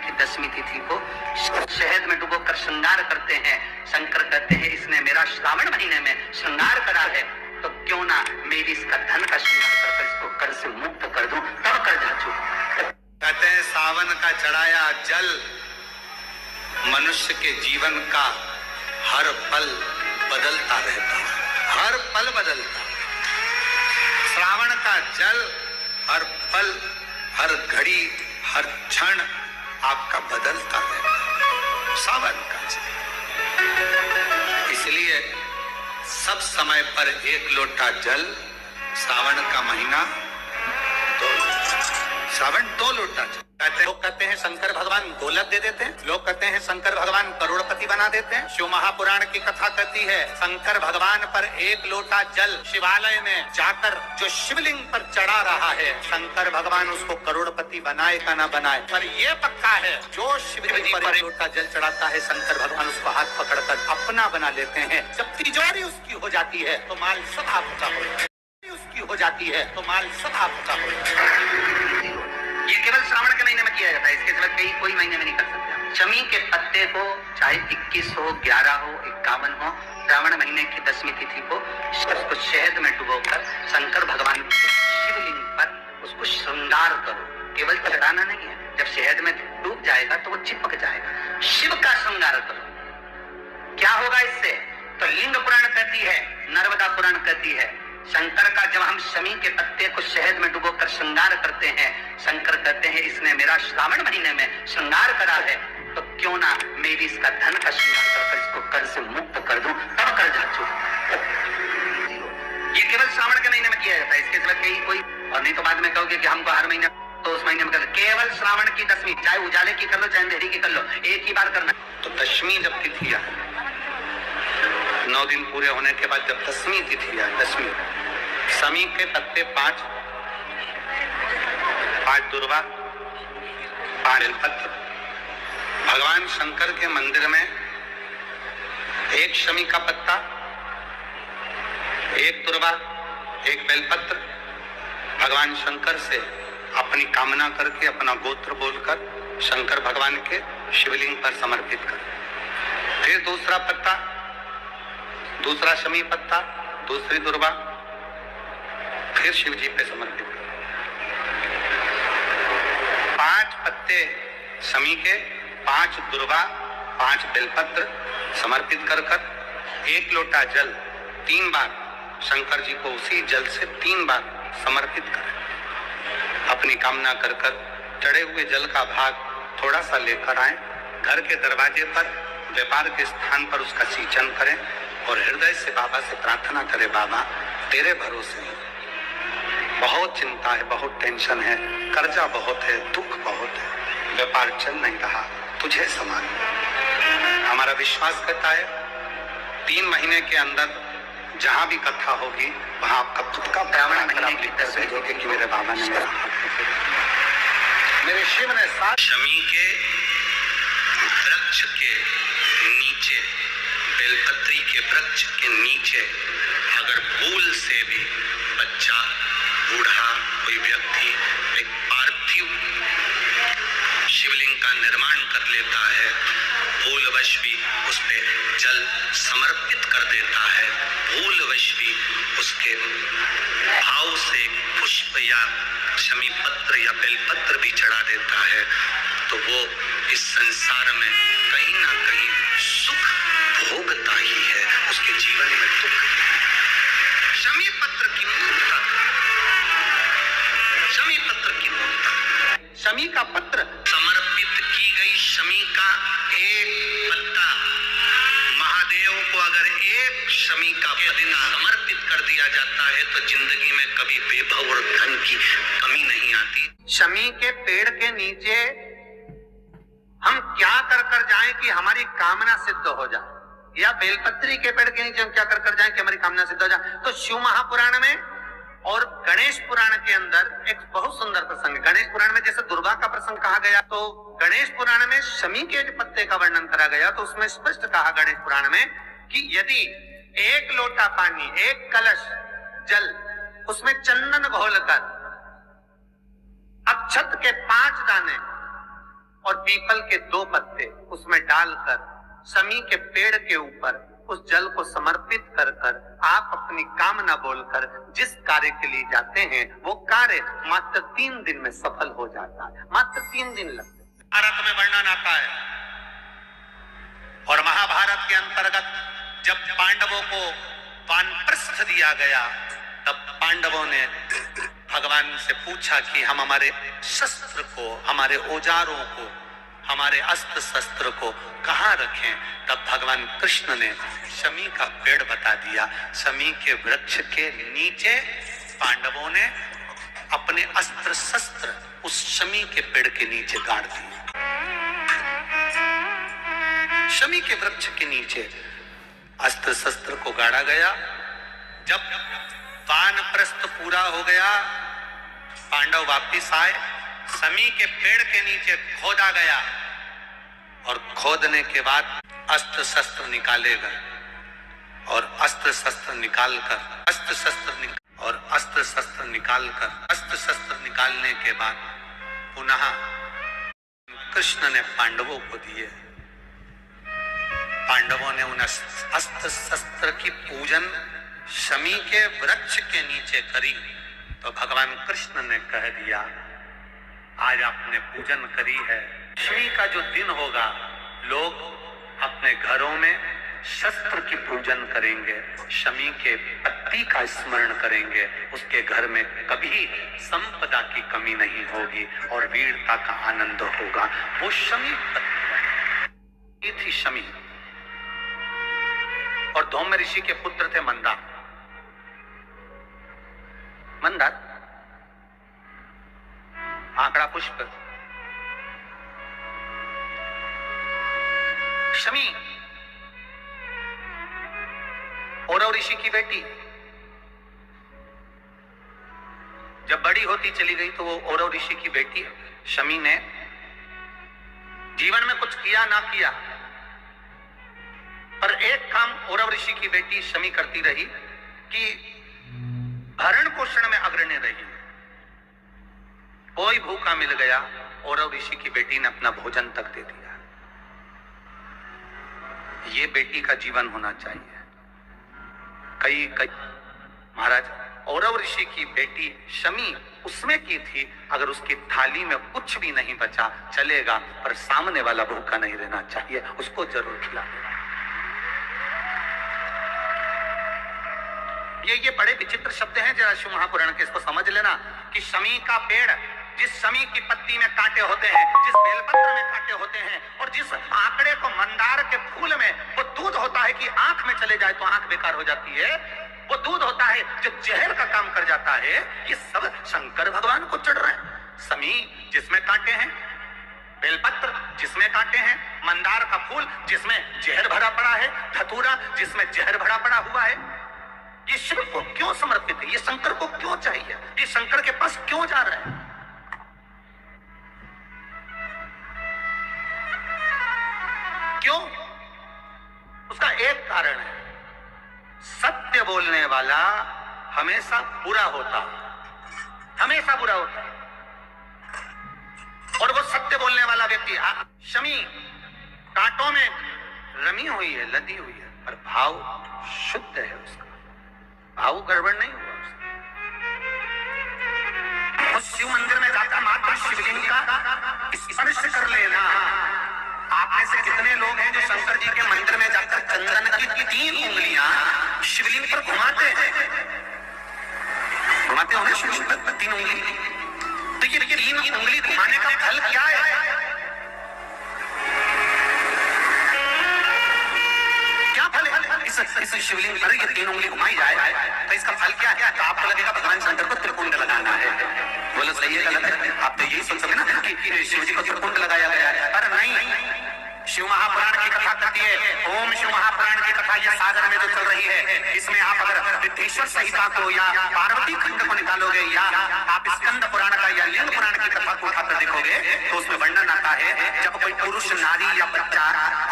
की 10वीं तिथि को शहद में डुबोकर श्रृंगार करते हैं। शंकर कहते हैं इसने मेरा श्रावण महीने में श्रृंगार करा है, तो क्यों ना मेरी इसका धन का श्रृंगार करके इसको कर्ज से मुक्त कर दूं, तब कर्जा चूक। कहते हैं सावन का चढ़ाया जल मनुष्य के जीवन का हर पल बदलता रहता है, हर पल बदलता। श्रावण का जल हर पल, हर घड़ी, हर क्षण आपका बदलता रहता है, सावन का जल। इसलिए सब समय पर एक लोटा जल, श्रावण का महीना 2 लोटा, श्रावण 2 लोटा जल। लोग कहते हैं शंकर भगवान दौलत दे देते हैं, लोग कहते हैं शंकर भगवान करोड़पति बना देते हैं। शिव महापुराण की कथा कहती है शंकर भगवान पर एक लोटा जल शिवालय में जाकर जो शिवलिंग पर चढ़ा रहा है, शंकर भगवान उसको करोड़पति बनाए का ना बनाए, पर ये पक्का है जो शिवलिंग पर एक लोटा जल चढ़ाता है शंकर भगवान उसको हाथ पकड़कर अपना बना लेते हैं। जब तिजोरी उसकी हो जाती है तो माल सब आपका हो जाता है, उसकी हो जाती है तो माल सब आपका हो जाता है। ये केवल श्रावण के महीने में किया जाता है, इसके सिवा कहीं कोई महीने में नहीं कर सकते। शमी के पत्ते को चाहे 21 हो, 11 हो, 51 हो, श्रावण महीने की 10वीं तिथि को उसको शहद में डुबोकर शंकर भगवान के शिवलिंग पर उसको श्रृंगार करो। केवल चढ़ाना नहीं है, जब शहद में डूब जाएगा तो वो चिपक जाएगा। शिव का श्रृंगार करो। क्या होगा इससे? तो लिंग पुराण कहती है, नर्मदा पुराण कहती है, शंकर का जब हम शमी के पत्ते को शहद में डुबोकर श्रृंगार करते हैं, शंकर कहते हैं इसने मेरा श्रावण महीने में श्रृंगार करा है, तो क्यों ना मेरी इसका धन का श्रृंगार कर इसको कर्ज से मुक्त कर दूं, तब कर्जा चूक। ये केवल श्रावण के महीने में किया जाता है, इसके सिवा कहीं कोई और नहीं। तो बाद में कहोगे कि हमको हर महीने, तो उस महीने में कर, केवल श्रावण की 10वीं, चाहे उजाले की कर लो चाहे अंधेरी की कर लो, एक ही बार करना। तो 10वीं जब तिथि है, 9 दिन पूरे होने के बाद जब 10वीं तिथि है, 10वीं शमी के पत्ते 5 दुर्वा, 5 बेलपत्र। भगवान शंकर के मंदिर में एक शमी का पत्ता, एक दुर्वा, एक बेलपत्र भगवान शंकर से अपनी कामना करके, अपना गोत्र बोलकर शंकर भगवान के शिवलिंग पर समर्पित कर। फिर दूसरा पत्ता, दूसरा शमी पत्ता, दूसरी दुर्वा, फिर शिव जी पे समर्पित कर। 5 पत्ते शमी के, 5 दुर्वा, 5 बेलपत्र समर्पित कर कर 1 लोटा जल 3 बार शंकर जी को उसी जल से 3 बार समर्पित करें। अपनी कामना कर कर चढ़े हुए जल का भाग थोड़ा सा लेकर आए, घर के दरवाजे पर, व्यापार के स्थान पर उसका सिंचन करें और हृदय से बाबा से प्रार्थना करें, बाबा तेरे भरोसे बहुत चिंता है, बहुत टेंशन है, कर्जा बहुत है, दुख बहुत है, व्यापार चल नहीं रहा, तुझे संभाल। हमारा विश्वास कहता है 3 महीने के अंदर जहां भी कथा होगी वहां आपका खुद का ब्राह्मण भेजोगे कि मेरे बाबा ने मेरा हाथ पकड़ा, मेरे शिव ने साथ। शमी के वृक्ष के नीचे, बेलपत्री के वृक्ष के नीचे अगर भूल से भी बच्चा, बूढ़ा, कोई व्यक्ति एक पार्थिव शिवलिंग का निर्माण कर लेता है, भूलवश भी उस पे जल समर्पित कर देता है, भूलवश भी उसके भाव से पुष्प या शमी पत्र या बेलपत्र भी चढ़ा देता है, तो वो इस संसार में कहीं ना कहीं सुख भोगता ही है, उसके जीवन में दुख। शमी पत्र की मूर्ता, शमी पत्र की मूर्ता, शमी का पत्र समर्पित की गई शमी का एक पत्ता महादेव को अगर एक शमी का पत्ता समर्पित कर दिया जाता है तो जिंदगी में कभी वैभव और धन की कमी नहीं आती। शमी के पेड़ के नीचे हम क्या कर जाएं कि हमारी कामना सिद्ध हो जाए, या बेलपत्री के पेड़ के नीचे हम क्या कर जाएं कि हमारी कामना सिद्ध हो जाए। तो शिव महापुराण में और गणेश पुराण के अंदर एक बहुत सुंदर प्रसंग है। गणेश पुराण में जैसे दुर्गा का प्रसंग कहा गया, तो गणेश पुराण में शमी के पत्ते का वर्णन करा गया, तो उसमें स्पष्ट कहा गणेश पुराण में कि यदि 1 लोटा पानी, 1 कलश जल, उसमें चंदन घोलकर अक्षत के 5 दाने और पीपल के 2 पत्ते उसमें डालकर शमी के पेड़ के ऊपर उस जल को समर्पित कर कर आप अपनी कामना बोलकर जिस कार्य के लिए जाते हैं वो कार्य मात्र 3 दिन में सफल हो जाता है। मात्र 3 दिन लगते हैं। भारत में वर्णन आता है और महाभारत के अंतर्गत जब पांडवों को वानप्रस्थ दिया गया तब पांडवों ने भगवान से पूछा कि हम हमारे शस्त्र को, हमारे औजारों को, हमारे अस्त्र शस्त्र को कहाँ रखें। तब भगवान कृष्ण ने शमी का पेड़ बता दिया। शमी के वृक्ष के नीचे पांडवों ने अपने अस्त्र शस्त्र उस शमी के पेड़ के नीचे गाड़ दिए। शमी के वृक्ष के नीचे अस्त्र शस्त्र को गाड़ा गया। जब वानप्रस्थ पूरा हो गया, पांडव वापिस आए, शमी के पेड़ के नीचे खोदा गया और खोदने के बाद अस्त्र शस्त्र निकाले गए और अस्त्र शस्त्र निकालने के बाद पुनः कृष्ण ने पांडवों को दिए। पांडवों ने उन अस्त्र शस्त्र की पूजन शमी के वृक्ष के नीचे करी तो भगवान कृष्ण ने कह दिया, आज आपने पूजन करी है, शमी का जो दिन होगा लोग अपने घरों में शस्त्र की पूजन करेंगे, शमी के पत्ती का स्मरण करेंगे, उसके घर में कभी संपदा की कमी नहीं होगी और वीरता का आनंद होगा। वो शमी पत्ती, ये थी शमी। और धौम्य ऋषि के पुत्र थे मंदार। मंदार आंकड़ा पुष्प, शमी औरव ऋषि की बेटी। जब बड़ी होती चली गई तो वो औरव ऋषि की बेटी शमी ने जीवन में कुछ किया ना किया, पर एक काम औरव ऋषि की बेटी शमी करती रही कि भरण पोषण में अग्रणी रही। कोई भूखा मिल गया, औरव ऋषि की बेटी ने अपना भोजन तक दे दिया। ये बेटी का जीवन होना चाहिए। कई महाराज, औरव ऋषि की बेटी शमी उसमें की थी, अगर उसकी थाली में कुछ भी नहीं बचा चलेगा, पर सामने वाला भूखा नहीं रहना चाहिए, उसको जरूर खिला देना। ये बड़े विचित्र शब्द हैं, जरा शिव महापुराण के, इसको समझ लेना कि शमी का पेड़, जिस शमी की पत्ती में कांटे होते हैं, जिस बेलपत्र में कांटे होते हैं और जिस आंकड़े को मंदार के फूल में वो दूध होता है कि आंख में चले जाए तो आंख बेकार हो जाती है, वो दूध होता है जो जहर का काम कर जाता है, ये सब शंकर भगवान को चढ़ रहे हैं। शमी जिसमें कांटे हैं, बेलपत्र जिसमें कांटे हैं, मंदार का फूल जिसमें जहर भरा पड़ा है, धतूरा जिसमें जहर भरा पड़ा हुआ है, ये शिव को क्यों समर्पित है? ये शंकर को क्यों चाहिए? ये शंकर के पास क्यों जा रहे हैं? क्यों? उसका एक कारण है, सत्य बोलने वाला हमेशा बुरा होता, हमेशा बुरा होता। और वो सत्य बोलने वाला व्यक्ति, शमी कांटों में रमी हुई है, लदी हुई है, पर भाव शुद्ध है, उसका भाव गड़बड़ नहीं हुआ। उस शिव मंदिर में जाकर मात्र शिवलिंग का स्पर्श कर लेना। आप में से कितने लोग हैं जो शंकर जी के मंदिर में जाकर चंदन की 3 उंगलियां शिवलिंग पर घुमाते हैं? घुमाते हो ना शिवलिंग पर 3 उंगली? तो ये 3 उंगली घुमाने का फल क्या है? क्या फल है? इस शिवलिंग पर ये 3 उंगली घुमाई जाए तो इसका फल क्या है? तो आपको लगेगा भगवान शंकर को त्रिपुंड लगाना है। बोलो सही है गलत है? आप तो यही सोच सकते ना कि शिव जी को त्रिपुंड लगाया गया है, पर नहीं। शिव महापुराण की कथा कहती है, ओम शिव महापुराण की कथा ये सागर में जो चल रही है, इसमें आप अगर विद्येश्वर संहिता को या पार्वती खंड को निकालोगे या आप स्कंद पुराण का या लिंग पुराण की कथा को उठाकर देखोगे तो उसमें वर्णन आता है, जब कोई पुरुष, नारी या बच्चा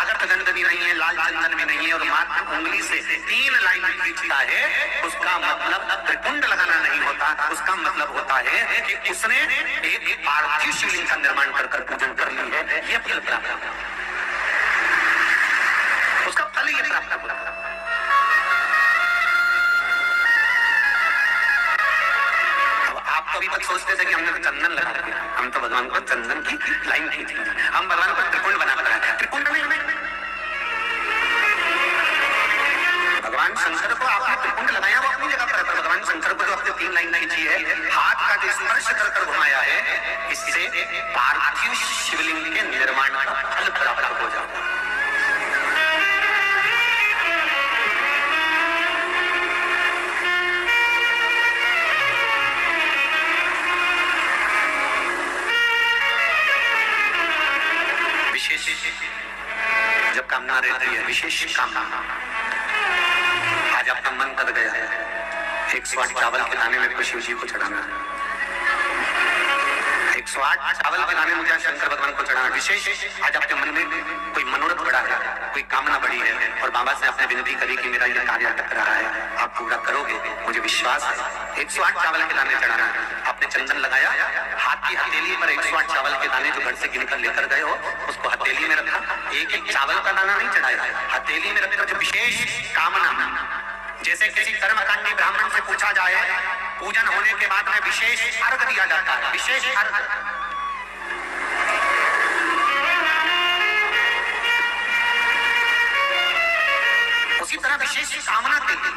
अगर गंध भी नहीं है, लाल चंदन भी नहीं है और मात्र उंगली से 3 लाइन खींचता है, उसका मतलब त्रिपुंड लगाना नहीं होता। उसका मतलब होता है कि उसने एक पार्थिव शिवलिंग का निर्माण कर पूजन कर ली है। ये फल प्राप्त होगा, उसका फल ये प्राप्त होगा। अब आप तो अभी तक सोचते थे कि हमने तो चंदन लगा दिया, हम तो भगवान को चंदन की लाइन नहीं थी, हम भगवान को त्रिकुंड बना कर रखे। त्रिकुंड में भगवान शंकर को आपने त्रिकुंड लगाया वो अपनी जगह पर, भगवान शंकर को जो आपने 3 लाइन खींची है, हाथ का जो स्पर्श कर घुमाया है, इससे पार्थिव शिवलिंग के निर्माण का फल प्राप्त हो जाता है। विशेष जब कामना रहती है, विशेष कामना, आज आपका मन कर गया है 108 चावल के दाने में शिव जी को चढ़ाना है, 108 चावल के दाने मुझे शंकर भगवान को चढ़ाना। विशेष आज आपके मन में कोई मनोरथ बढ़ा है, कोई कामना बढ़ी है और बाबा से आपने विनती करी कि मेरा ये कार्य अटक रहा है, आप पूरा करोगे, मुझे विश्वास है। 108 चावल के दाने चढ़ाना है, आपने चंदन लगाया, हाथ की हथेली पर 108 चावल के दाने जो घर से गिनकर लेकर गए हो उसको हथेली में रखा, एक चावल का दाना नहीं चढ़ाया, हथेली में रखकर जो विशेष कामना, जैसे किसी कर्मकांडी ब्राह्मण से पूछा जाए, पूजन होने के बाद में विशेष अर्घ दिया जाता है, विशेष अर्घ, उसी तरह विशेष कामना के लिए